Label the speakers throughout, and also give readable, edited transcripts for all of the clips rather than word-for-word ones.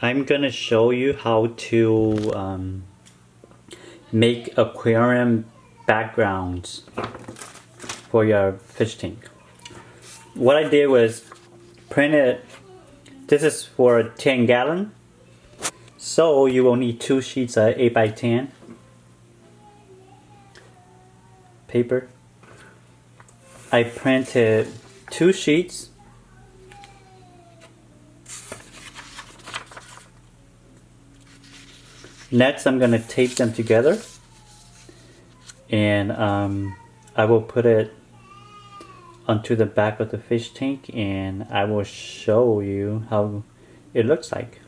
Speaker 1: I'm gonna show you how to make aquarium backgrounds for your fish tank. What I did was printed, this is for a 10 gallon, so you will need 2 sheets of 8 by 10 paper. I printed 2 sheets. Next, I'm going to tape them together, and I will put it onto the back of the fish tank, and I will show you how it looks like.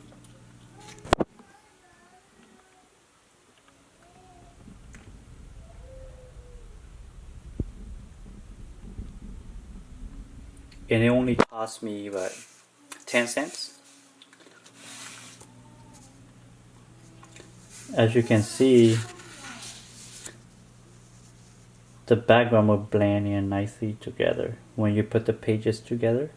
Speaker 1: And it only cost me, what, 10 cents? As you can see, the background will blend in nicely together when you put the pages together.